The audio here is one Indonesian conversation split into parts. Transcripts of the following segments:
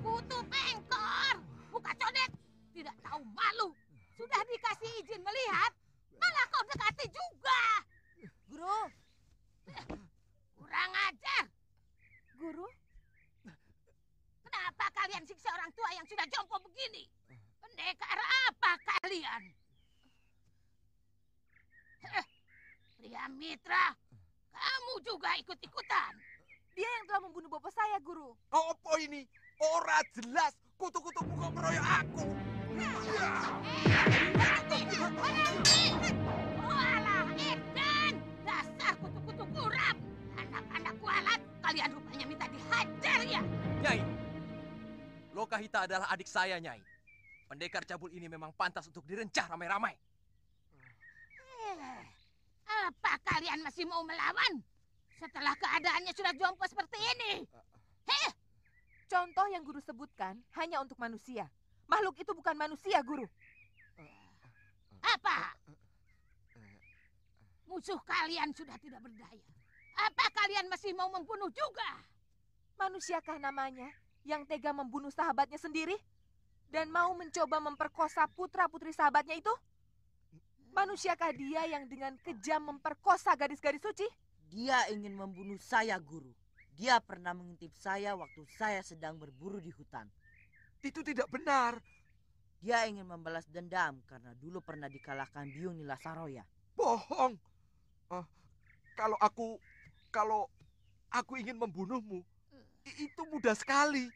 Kutu pengkor, buka codet, tidak tahu malu. Sudah dikasih izin melihat, malah kau dekati juga. Guru, Kurang ajar. guru, Kenapa kalian siksa orang tua yang sudah jompo begini? Pendekar apa kalian? Pria Mitra, kamu juga ikut-ikutan. dia yang telah membunuh bapak saya, guru. Apa ini? Ora jelas. Kutu-kutumu kok meroyok aku. Walah, Edan! Dasar kutu-kutu kurap! Anak-anak kualat, kalian rupanya minta dihajar ya? Nyai, Lokahita adalah adik saya, Nyai. Pendekar cabul ini memang pantas untuk direncah ramai-ramai. Apa kalian masih mau melawan? Setelah keadaannya sudah jompo seperti ini. Contoh yang guru sebutkan hanya untuk manusia. Makhluk itu bukan manusia, guru. Apa? Musuh kalian sudah tidak berdaya. Apa kalian masih mau membunuh juga? Manusiakah namanya yang tega membunuh sahabatnya sendiri? Dan mau mencoba memperkosa putra-putri sahabatnya itu? Manusiakah dia yang dengan kejam memperkosa gadis-gadis suci? Dia ingin membunuh saya, guru. Dia pernah mengintip saya waktu saya sedang berburu di hutan. Itu tidak benar. Dia ingin membalas dendam karena dulu pernah dikalahkan Biung Nila Saroya. Bohong. Kalau aku ingin membunuhmu, itu mudah sekali.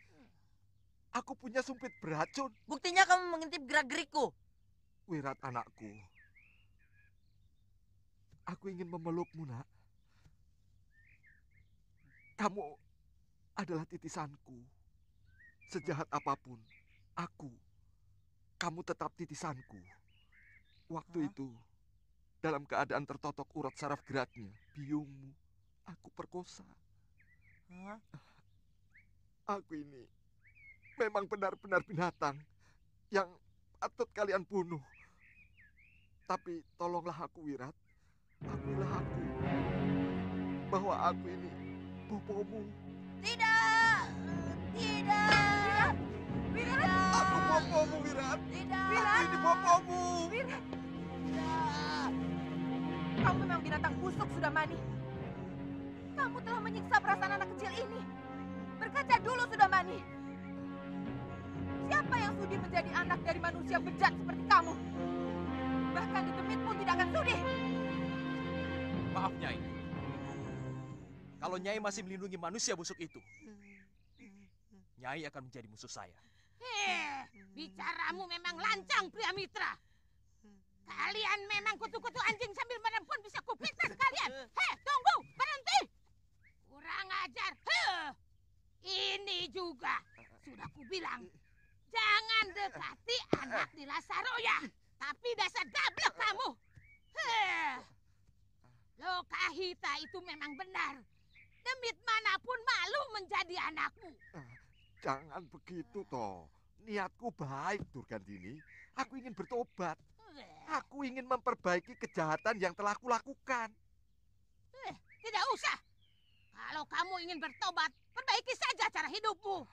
Aku punya sumpit beracun. Buktinya kamu mengintip gerak-gerikku. Wirat anakku. Aku ingin memelukmu, nak. Kamu adalah titisanku. Sejahat apapun, kamu tetap titisanku. Waktu itu, dalam keadaan tertotok urat saraf geraknya, biungmu, aku perkosa. Aku ini memang benar-benar binatang yang patut kalian bunuh. Tapi tolonglah aku, Wirat. Akuilah aku. Bahwa aku ini bopomu. Tidak! Tidak! Wirat! Aku bopomu, Wirat. Tidak! Aku ini bopomu. Wirat! Tidak! Kamu memang binatang busuk, Sudamani. Kamu telah menyiksa perasaan anak kecil ini. Berkaca dulu, Sudamani. Siapa yang sudi menjadi anak dari manusia bejat seperti kamu? Bahkan di demit pun tidak akan sudi. Maaf, Nyai. Kalau Nyai masih melindungi manusia busuk itu, Nyai akan menjadi musuh saya. Bicaramu memang lancang, pria Mitra. Kalian memang kutu-kutu anjing sambil menempun bisa kupitas kalian. Tunggu, berhenti. Kurang ajar. Ini juga. Sudah kubilang, jangan dekati anak di Lasaroya. Tapi dasar gablek kamu. Lokahita itu memang benar. Demit manapun malu menjadi anakmu. Jangan begitu, toh. Niatku baik, Durgandini. Aku ingin bertobat. Aku ingin memperbaiki kejahatan yang telah kulakukan. Tidak usah. Kalau kamu ingin bertobat, perbaiki saja cara hidupmu.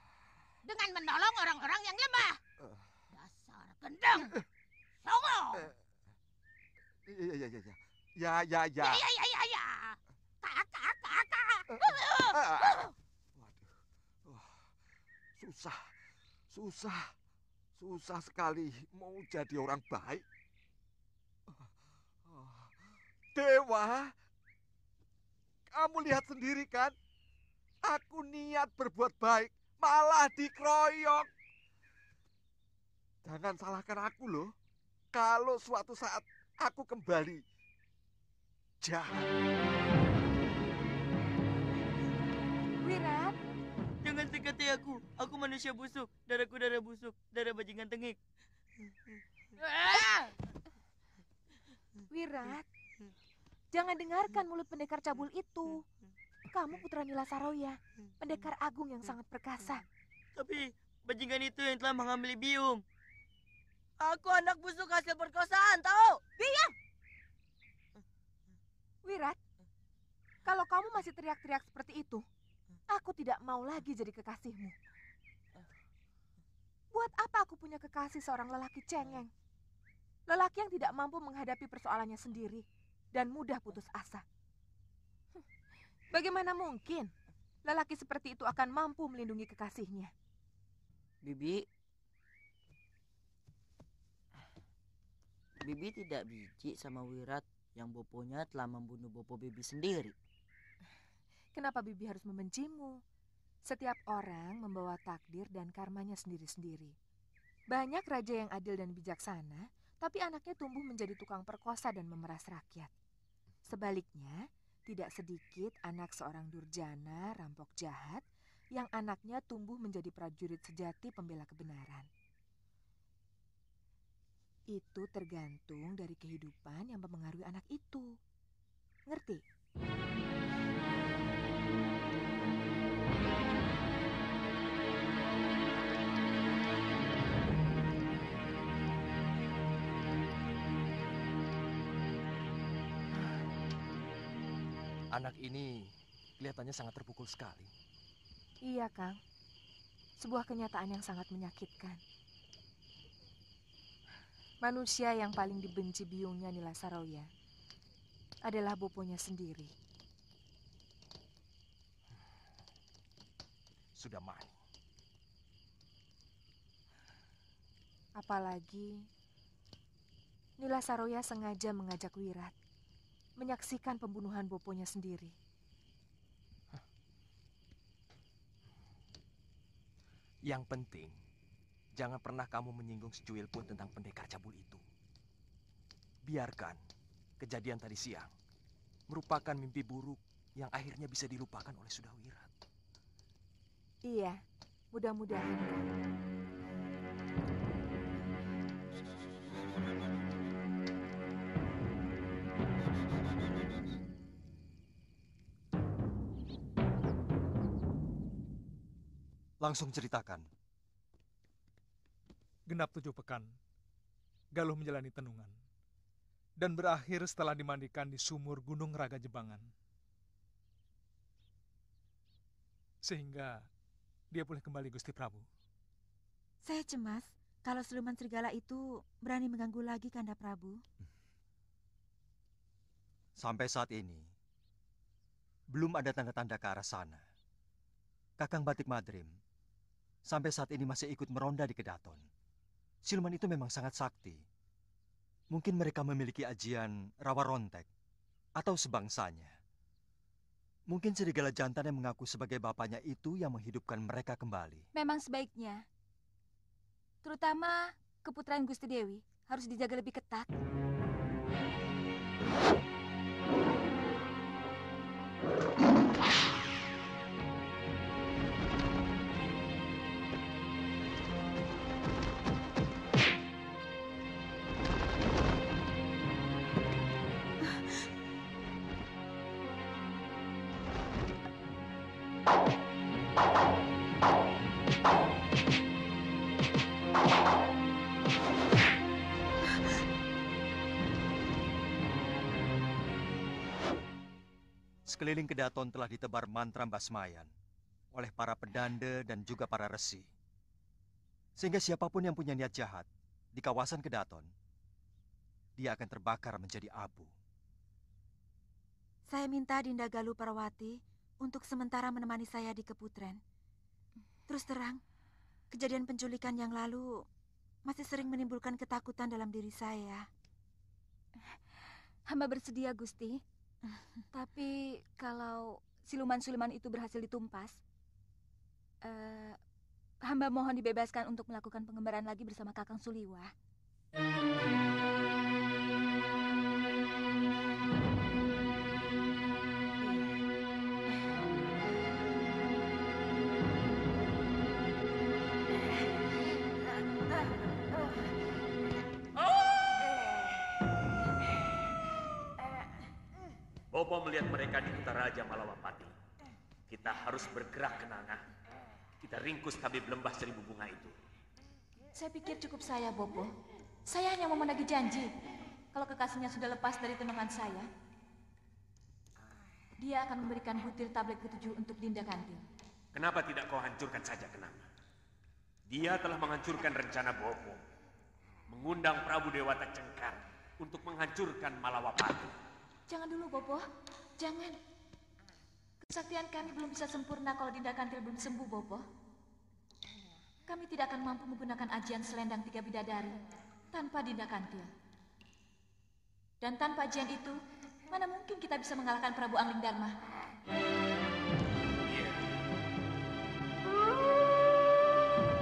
Dengan menolong orang-orang yang lemah. Dasar gendeng. Songo. Ya. Ya. Kakak. Waduh. Susah sekali mau jadi orang baik. Dewa, kamu lihat sendiri kan? Aku niat berbuat baik, malah dikeroyok. Jangan salahkan aku loh. Kalau suatu saat aku kembali jahat. Wirat, Aku manusia busuk, darahku darah busuk, darah bajingan tengik. Wirat, jangan dengarkan mulut pendekar cabul itu. Kamu putra Nila Saroya, pendekar agung yang sangat perkasa. Tapi bajingan itu yang telah mengambil biung. Aku anak busuk hasil perkosaan, tahu? Wirat, kalau kamu masih teriak-teriak seperti itu, aku tidak mau lagi jadi kekasihmu. Buat apa aku punya kekasih seorang lelaki cengeng? Lelaki yang tidak mampu menghadapi persoalannya sendiri dan mudah putus asa. Bagaimana mungkin lelaki seperti itu akan mampu melindungi kekasihnya? Bibi tidak biji sama Wirat yang boponya telah membunuh bopo Bibi sendiri. Kenapa Bibi harus membencimu? Setiap orang membawa takdir dan karmanya sendiri-sendiri. Banyak raja yang adil dan bijaksana, tapi anaknya tumbuh menjadi tukang perkosa dan memeras rakyat. Sebaliknya, tidak sedikit anak seorang durjana, rampok jahat, yang anaknya tumbuh menjadi prajurit sejati pembela kebenaran. Itu tergantung dari kehidupan yang mempengaruhi anak itu. Ngerti? Anak ini kelihatannya sangat terpukul sekali. Iya, Kang. Sebuah kenyataan yang sangat menyakitkan. Manusia yang paling dibenci biungnya Nila Saroya adalah boponya sendiri. Sudah Mani. Apalagi Nila Saroya sengaja mengajak Wirat menyaksikan pembunuhan boponya sendiri. Yang penting, jangan pernah kamu menyinggung secuil pun tentang pendekar cabul itu. Biarkan kejadian tadi siang merupakan mimpi buruk yang akhirnya bisa dilupakan oleh Sudawirat. Iya, mudah-mudahan, Kang. Langsung ceritakan. Genap 7 pekan, Galuh menjalani tenungan dan berakhir setelah dimandikan di sumur Gunung Raga Jebangan. Sehingga dia boleh kembali Gusti Prabu. Saya cemas kalau siluman serigala itu berani mengganggu lagi Kanda Prabu. Sampai saat ini, belum ada tanda-tanda ke arah sana. Kakang Batik Madrim sampai saat ini masih ikut meronda di Kedaton. Siluman itu memang sangat sakti. Mungkin mereka memiliki ajian rawa rontek atau sebangsanya. Mungkin serigala jantan yang mengaku sebagai bapaknya itu yang menghidupkan mereka kembali. Memang sebaiknya, terutama keputraan Gusti Dewi harus dijaga lebih ketat. Sekeliling Kedaton telah ditebar mantra basmayan oleh para pedanda dan juga para resi. Sehingga siapapun yang punya niat jahat di kawasan Kedaton, dia akan terbakar menjadi abu. Saya minta Dinda Galuh Parawati untuk sementara menemani saya di Keputren. Terus terang, kejadian penculikan yang lalu masih sering menimbulkan ketakutan dalam diri saya. Hamba bersedia, Gusti. Tapi kalau siluman-siluman itu berhasil ditumpas, hamba mohon dibebaskan untuk melakukan pengembaraan lagi bersama Kakang Suliwa. Bopo melihat mereka di hutan Raja Malawapati. Kita harus bergerak ke Nanga. Kita ringkus tabib lembah 1000 bunga itu. Saya pikir cukup saya, Bopo. Saya hanya mau menagih janji. Kalau kekasihnya sudah lepas dari tenungan saya, dia akan memberikan butir tablet ke-7 untuk Dinda Kantil. Kenapa tidak kau hancurkan saja Kenanga? Dia telah menghancurkan rencana Bopo. Mengundang Prabu Dewata Cengkar untuk menghancurkan Malawapati. Jangan dulu, Bopo. Jangan. Kesaktian kami belum bisa sempurna kalau Dinda Kantil belum sembuh, Bopo. Kami tidak akan mampu menggunakan ajian selendang 3 bidadari tanpa Dinda Kantil. Dan tanpa ajian itu, mana mungkin kita bisa mengalahkan Prabu Angling Dharma?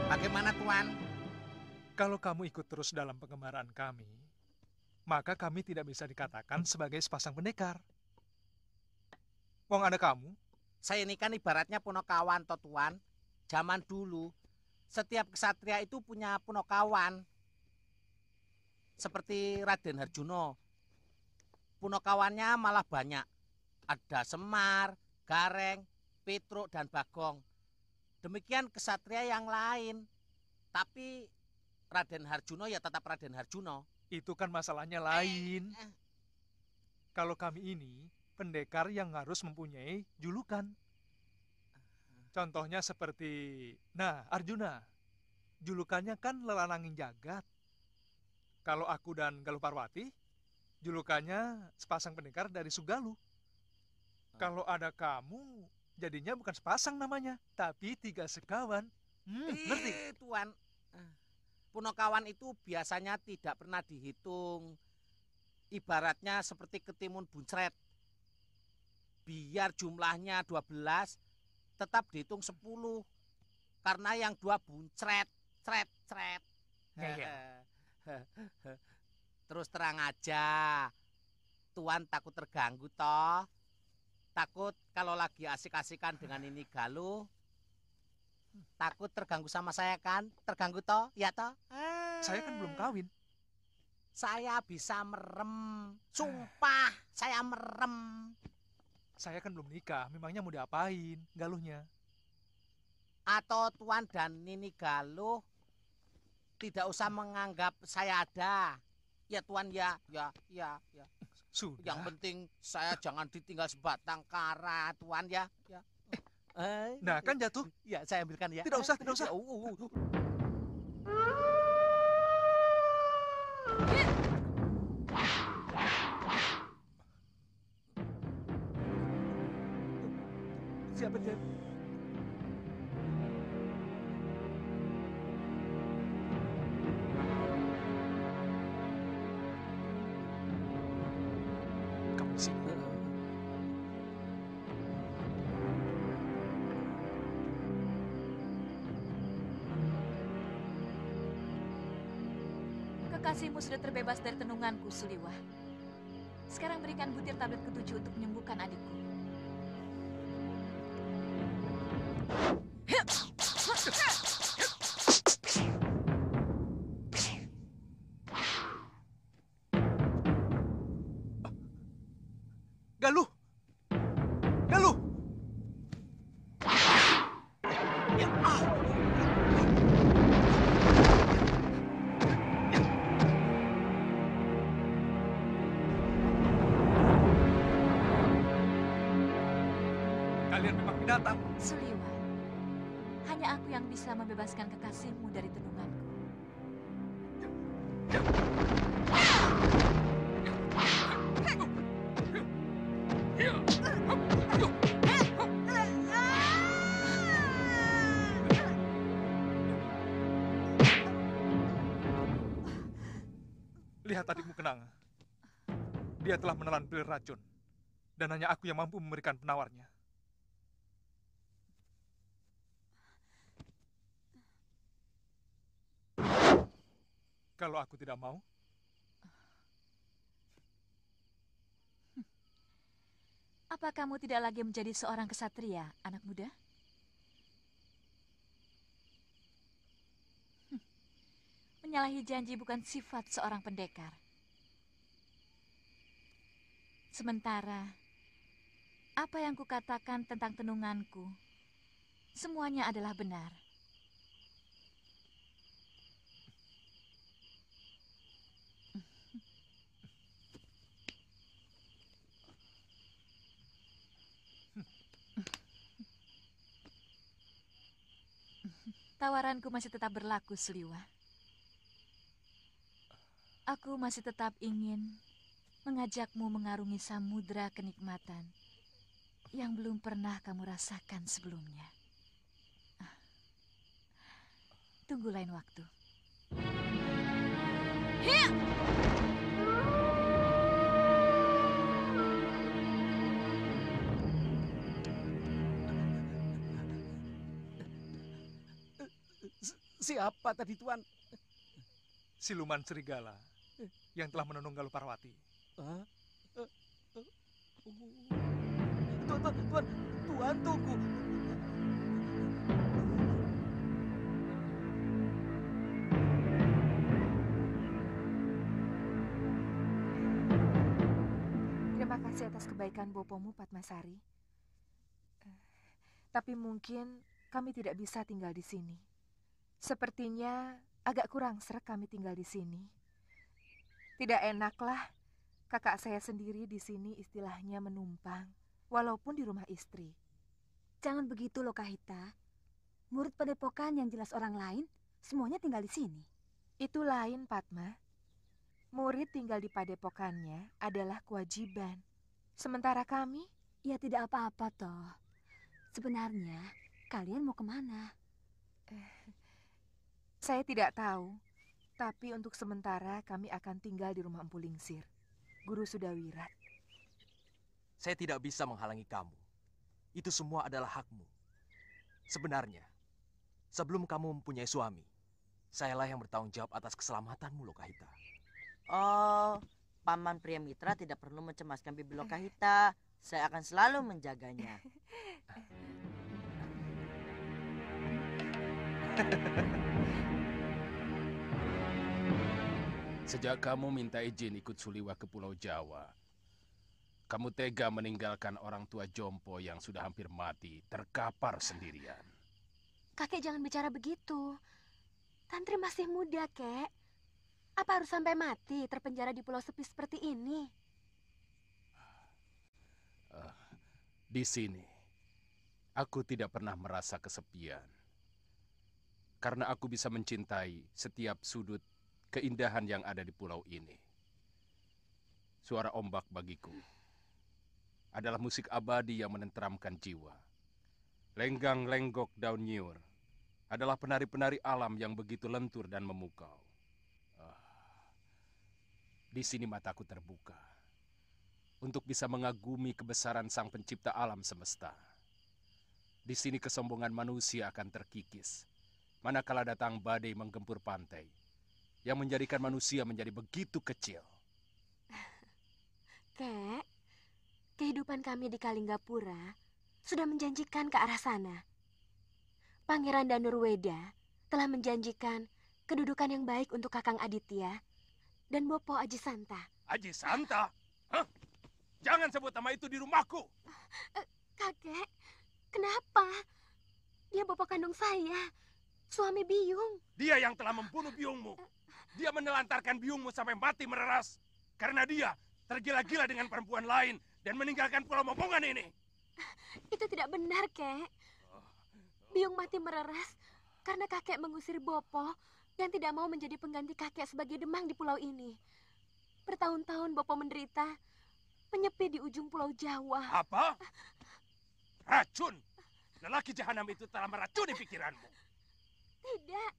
Bagaimana, Tuan? Kalau kamu ikut terus dalam pengembaraan kami, maka kami tidak bisa dikatakan sebagai sepasang pendekar. Wong ada kamu. Saya ini kan ibaratnya punokawan, toh Tuan. Zaman dulu, setiap kesatria itu punya punokawan. Seperti Raden Harjuno. Punokawannya malah banyak. Ada Semar, Gareng, Petruk, dan Bagong. Demikian kesatria yang lain. Tapi Raden Harjuno ya tetap Raden Harjuno. Itu kan masalahnya lain. Kalau kami ini pendekar yang harus mempunyai julukan. Contohnya seperti, Arjuna. Julukannya kan Lelananging Jagat. Kalau aku dan Galuh Parwati, julukannya sepasang pendekar dari Sugaluh. Kalau ada kamu, jadinya bukan sepasang namanya, tapi 3 sekawan. Ngerti? Tuan, punokawan itu biasanya tidak pernah dihitung. Ibaratnya seperti ketimun buncret. Biar jumlahnya 12, tetap dihitung 10. Karena yang 2 buncret, cret. Terus terang aja, Tuan takut terganggu toh. Takut kalau lagi asik-asikan dengan ini Galuh. Takut terganggu sama saya kan? Terganggu toh? Ya toh? Saya kan belum kawin. Saya bisa merem. Sumpah, saya merem. Saya kan belum nikah, memangnya mau diapain Galuhnya? Atau Tuan dan Nini Galuh tidak usah menganggap saya ada. Ya Tuan ya. Sudah. Yang penting saya jangan ditinggal sebatang kara, Tuan ya. Nah, kan jatuh. Ya, saya ambilkan ya. Tidak usah. Siapa dia? Kamu sih. Kekasihmu sudah terbebas dari tenunganku, Suliwah. Sekarang berikan butir tablet ke-7 untuk menyembuhkan adikku. Galuh! Kalian memang binatang. Suliwah, hanya aku yang bisa membebaskan kekasihmu dari tenunganku. Lihat adikmu Kenanga. Dia telah menelan pil racun. Dan hanya aku yang mampu memberikan penawarnya. Kalau aku tidak mau, apa kamu tidak lagi menjadi seorang kesatria, anak muda? Menyalahi janji bukan sifat seorang pendekar. Sementara Apa yang kukatakan tentang tenunganku, semuanya adalah benar. Tawaranku masih tetap berlaku, Sliwa. Aku masih tetap ingin mengajakmu mengarungi samudra kenikmatan yang belum pernah kamu rasakan sebelumnya. Tunggu lain waktu. Hiya! Siapa tadi, Tuan? Siluman serigala yang telah menenung Galuh Parwati. Tuan, tunggu. Terima kasih atas kebaikan Bopomu, Padmasari. Tapi mungkin kami tidak bisa tinggal di sini. Sepertinya agak kurang sreg kami tinggal di sini. Tidak enaklah kakak saya sendiri di sini istilahnya menumpang, walaupun di rumah istri. Jangan begitu loh, Kahita. Murid padepokan yang jelas orang lain, semuanya tinggal di sini. Itu lain, Padma. Murid tinggal di padepokannya adalah kewajiban. Sementara kami... Ya tidak apa-apa toh. Sebenarnya kalian mau kemana? Saya tidak tahu, tapi untuk sementara kami akan tinggal di rumah Empu Lingsir. Guru Sudawirat. Saya tidak bisa menghalangi kamu. Itu semua adalah hakmu. Sebenarnya, sebelum kamu mempunyai suami, sayalah yang bertanggung jawab atas keselamatanmu, Lokahita. Oh, Paman Pria Mitra tidak perlu mencemaskan bibi Lokahita. Saya akan selalu menjaganya. Sejak kamu minta izin ikut Suliwa ke Pulau Jawa, kamu tega meninggalkan orang tua jompo yang sudah hampir mati, terkapar sendirian. Kakek jangan bicara begitu. Tantri masih muda, Kek. Apa harus sampai mati terpenjara di pulau sepi seperti ini? Di sini, aku tidak pernah merasa kesepian. Karena aku bisa mencintai setiap sudut keindahan yang ada di pulau ini. Suara ombak bagiku adalah musik abadi yang menenteramkan jiwa. Lenggang-lenggok daun nyiur adalah penari-penari alam yang begitu lentur dan memukau. Di sini mataku terbuka untuk bisa mengagumi kebesaran Sang Pencipta alam semesta. Di sini kesombongan manusia akan terkikis manakala datang badai menggempur pantai yang menjadikan manusia menjadi begitu kecil. Kek, kehidupan kami di Kalinggapura sudah menjanjikan ke arah sana. Pangeran Danurweda telah menjanjikan kedudukan yang baik untuk Kakang Aditya dan Bopo Aji Santa. Aji Santa? Hah? Jangan sebut nama itu di rumahku. Kakek, kenapa? Dia Bopo kandung saya, suami Biyung. Dia yang telah membunuh biungmu. Dia menelantarkan biungmu sampai mati mereras. Karena dia tergila-gila dengan perempuan lain dan meninggalkan pulau Momongan ini. Itu tidak benar, Kek. Biyung mati mereras karena kakek mengusir Bopo yang tidak mau menjadi pengganti kakek sebagai demang di pulau ini. Bertahun-tahun Bopo menderita, menyepi di ujung pulau Jawa. Apa? Racun? Lelaki jahanam itu telah meracuni pikiranmu. Tidak.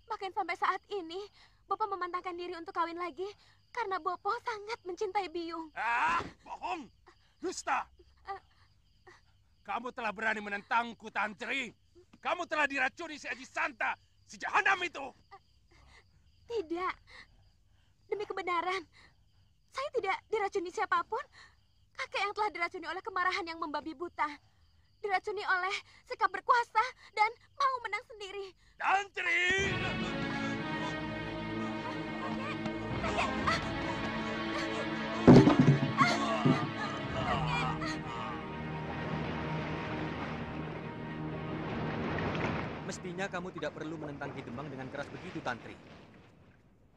Bahkan sampai saat ini, Bopo memantangkan diri untuk kawin lagi karena Bopo sangat mencintai Biyung. Bohong! Dusta! Kamu telah berani menentangku, Tantri. Kamu telah diracuni si Aji Santa, si jahanam itu. Tidak. Demi kebenaran, saya tidak diracuni siapapun. Kakek yang telah diracuni oleh kemarahan yang membabi buta. Diracuni oleh sikap berkuasa dan mau menang sendiri. Tantri! Mestinya kamu tidak perlu menentang Ki Demang dengan keras begitu, Tantri.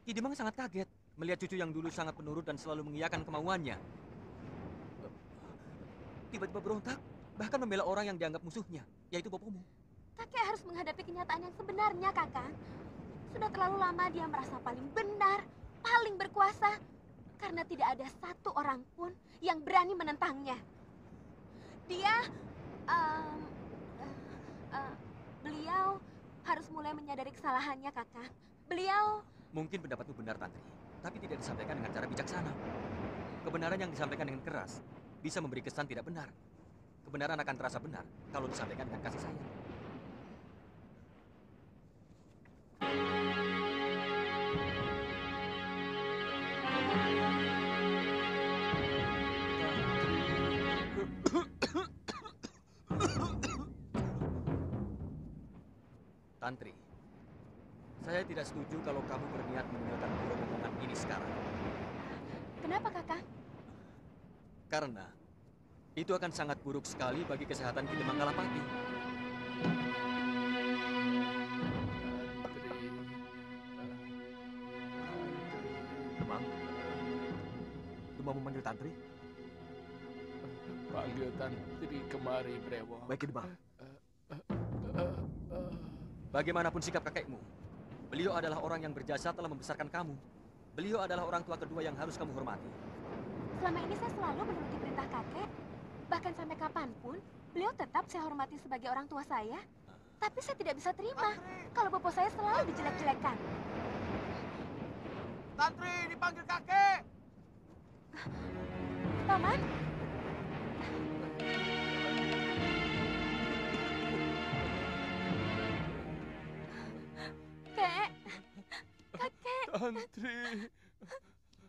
Ki Demang sangat kaget melihat cucu yang dulu sangat penurut dan selalu mengiyakan kemauannya. Tiba-tiba berontak, bahkan membela orang yang dianggap musuhnya, yaitu bopomu. Kakek harus menghadapi kenyataan yang sebenarnya, Kakang. Sudah terlalu lama dia merasa paling benar, paling berkuasa. Karena tidak ada satu orang pun yang berani menentangnya. Beliau harus mulai menyadari kesalahannya, Kakang. Beliau... Mungkin pendapatmu benar, Tantri, tapi tidak disampaikan dengan cara bijaksana. Kebenaran yang disampaikan dengan keras bisa memberi kesan tidak benar. Kebenaran akan terasa benar kalau disampaikan dengan kasih sayang. Tantri, saya tidak setuju kalau kamu berniat meninggalkan rombongan ini sekarang. Kenapa, Kakang? Karena itu akan sangat buruk sekali bagi kesehatan Ki Demang Kalapati. Demang? Demang memanggil Tantri? Panggil Tantri kemari, Brewo. Baik, Demang. Bagaimanapun sikap kakekmu, beliau adalah orang yang berjasa telah membesarkan kamu. Beliau adalah orang tua kedua yang harus kamu hormati. Selama ini saya selalu menuruti perintah kakek. Bahkan sampai kapanpun, beliau tetap saya hormati sebagai orang tua saya. Tapi saya tidak bisa terima kalau bopo saya selalu dijelek-jelekan. Tantri, dipanggil kakek. Paman? Kek, kakek. Tantri.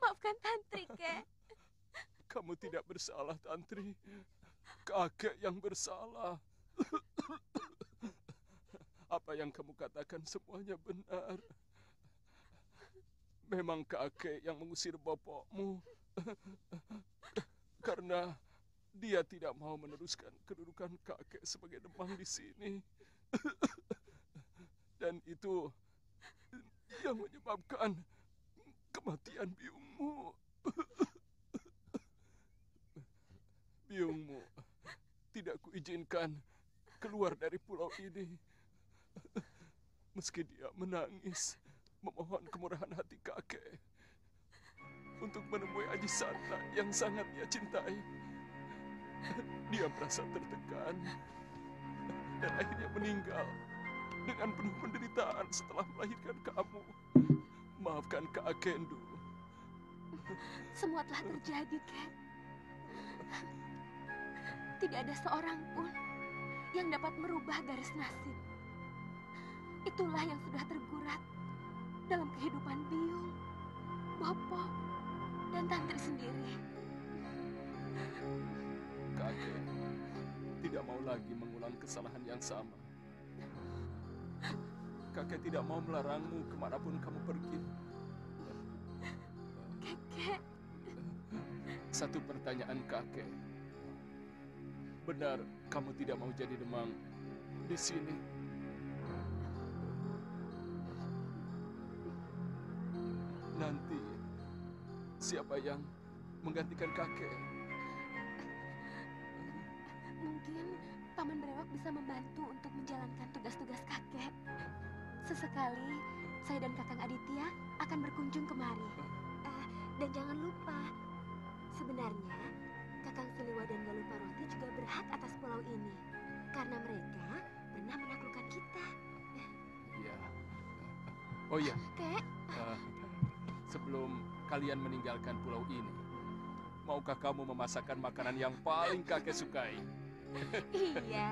Maafkan Tantri, Kek. Kamu tidak bersalah, Tantri. Kakek yang bersalah. Apa yang kamu katakan semuanya benar. Memang kakek yang mengusir bapakmu. Karena dia tidak mau meneruskan kedudukan kakek sebagai Demang di sini. Dan itu yang menyebabkan kematian biungmu. Biungmu tidak kuizinkan keluar dari pulau ini. Meski dia menangis, memohon kemurahan hati kakek untuk menemui Aji Santa yang sangat dia cintai. Dia merasa tertekan dan akhirnya meninggal dengan penuh penderitaan setelah melahirkan kamu. Maafkan Kak Kendu. Semua telah terjadi, Kek. Tidak ada seorang pun yang dapat merubah garis nasib. Itulah yang sudah tergurat dalam kehidupan Biung, Bopo, dan Tantri sendiri. Kakek tidak mau lagi mengulang kesalahan yang sama. Kakek tidak mau melarangmu kemanapun kamu pergi. Kakek. Satu pertanyaan kakek. Benar kamu tidak mau jadi Demang di sini? Nanti siapa yang menggantikan kakek? Mungkin Paman Brewok bisa membantu untuk menjalankan tugas-tugas kakek. Sesekali saya dan Kakang Aditya akan berkunjung kemari. Dan jangan lupa, sebenarnya Kakang Siliwa dan Galuh Parwati juga berhak atas pulau ini. Karena mereka pernah menaklukkan kita. Iya. Oh iya. Kek. Sebelum kalian meninggalkan pulau ini, maukah kamu memasakkan makanan yang paling kakek sukai? Iya,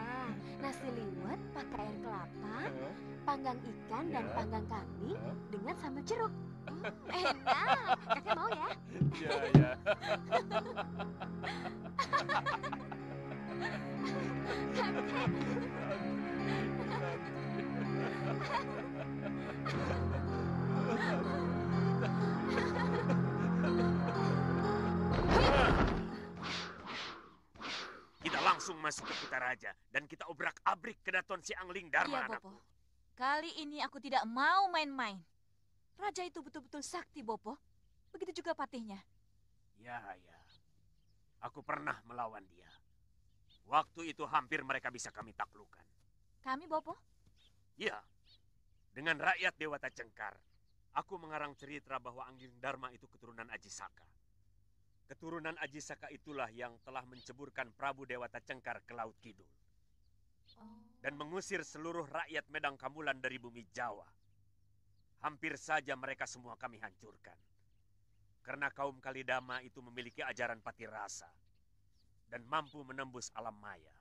nasi liwet pakai air kelapa, panggang ikan dan panggang kambing dengan sambal jeruk. Enak, kakek mau ya? Iya, iya. Kita langsung masuk ke Kutaraja dan kita obrak-abrik kedaton si Angling Dharma. Iya, anakku. Bopo. Kali ini aku tidak mau main-main. Raja itu betul-betul sakti, Bopo. Begitu juga patihnya. Ya. Aku pernah melawan dia. Waktu itu hampir mereka bisa kami taklukkan. Kami, Bopo? Ya, dengan rakyat Dewata Cengkar, aku mengarang cerita bahwa Angling Dharma itu keturunan Ajisaka. Keturunan Ajisaka itulah yang telah menceburkan Prabu Dewata Cengkar ke Laut Kidul. Dan mengusir seluruh rakyat Medang Kamulan dari bumi Jawa. Hampir saja mereka semua kami hancurkan. Karena kaum Kalidama itu memiliki ajaran patirasa dan mampu menembus alam maya.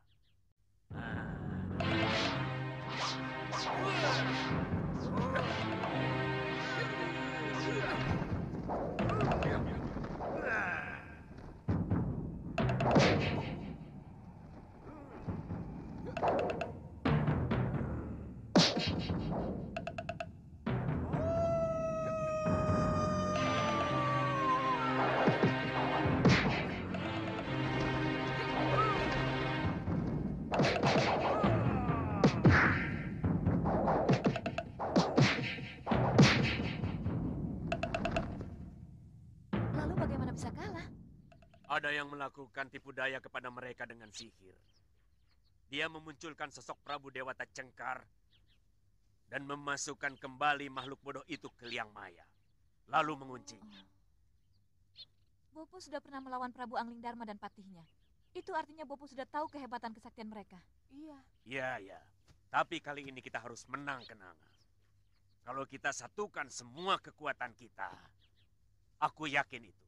Lalu bagaimana bisa kalah? Ada yang melakukan tipu daya kepada mereka dengan sihir. Dia memunculkan sosok Prabu Dewata Cengkar dan memasukkan kembali makhluk bodoh itu ke liang maya, lalu menguncinya. Bopo sudah pernah melawan Prabu Angling Dharma dan patihnya. Itu artinya Bopo sudah tahu kehebatan kesaktian mereka. Iya. Ya. Tapi kali ini kita harus menang kenanga. Kalau kita satukan semua kekuatan kita, aku yakin itu.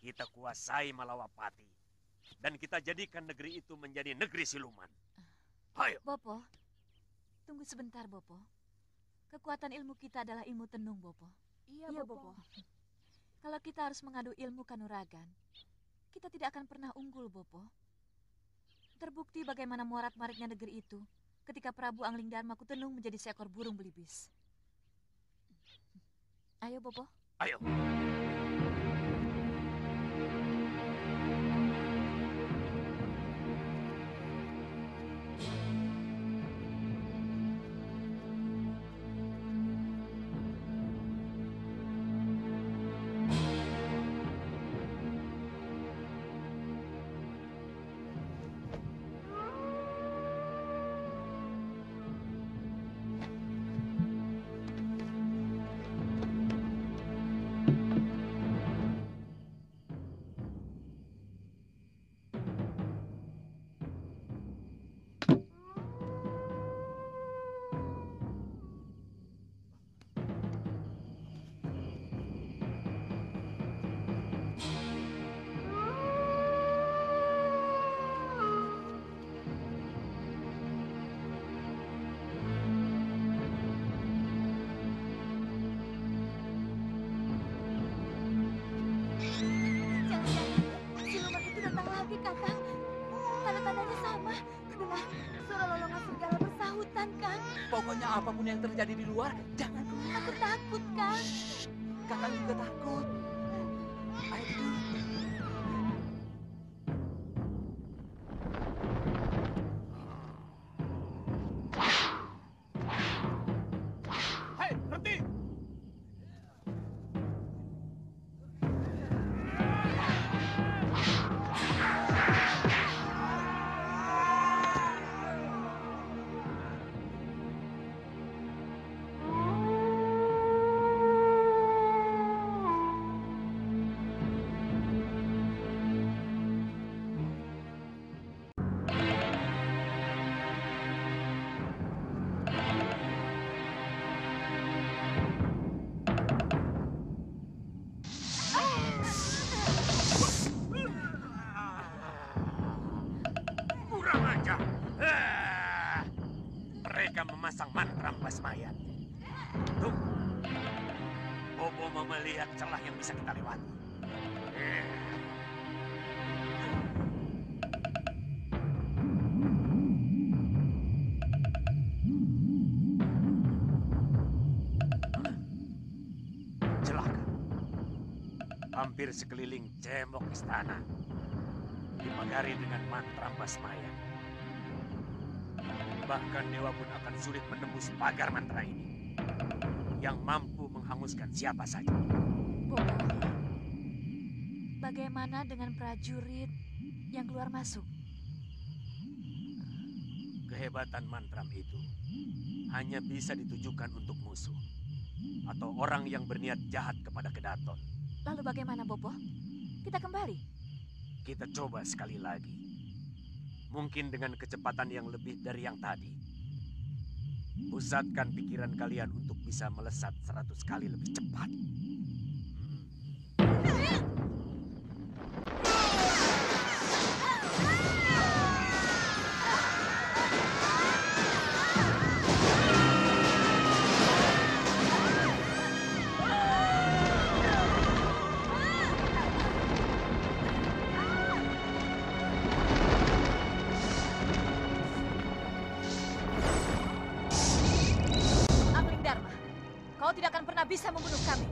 Kita kuasai Malawapati. Dan kita jadikan negeri itu menjadi negeri siluman. Ayo. Bopo, tunggu sebentar, Bopo. Kekuatan ilmu kita adalah ilmu tenung, Bopo. Iya, Bopo. Kalau kita harus mengadu ilmu kanuragan, kita tidak akan pernah unggul, Bopo. Terbukti bagaimana morat-maritnya negeri itu ketika Prabu Angling Dharma Kutenung menjadi seekor burung belibis. Ayo, Bopo. Ayo. Siluman itu datang lagi, Kakang. Tanda-tandanya sama. Dengar suara lolongan serigala bersahutan, Kang. Pokoknya apapun yang terjadi di luar, jangan keluar. Aku takut, Kang. Kakak juga takut. Ayo tidur. Hei, berhenti! Kurang ajar. Mereka memasang mantra mayat. Tunggu. Bobo mau melihat celah yang bisa kita lewati. Celaka. Hampir sekeliling cemok istana dipagari dengan mantra basmaya. Bahkan dewa pun akan sulit menembus pagar mantra ini yang mampu menghanguskan siapa saja. Bopo, bagaimana dengan prajurit yang keluar masuk? Kehebatan mantram itu hanya bisa ditujukan untuk musuh atau orang yang berniat jahat kepada Kedaton. Lalu bagaimana, Bopo? Kita kembali. Kita coba sekali lagi. Mungkin dengan kecepatan yang lebih dari yang tadi. Pusatkan pikiran kalian untuk bisa melesat 100 kali lebih cepat. Kau tidak akan pernah bisa membunuh kami.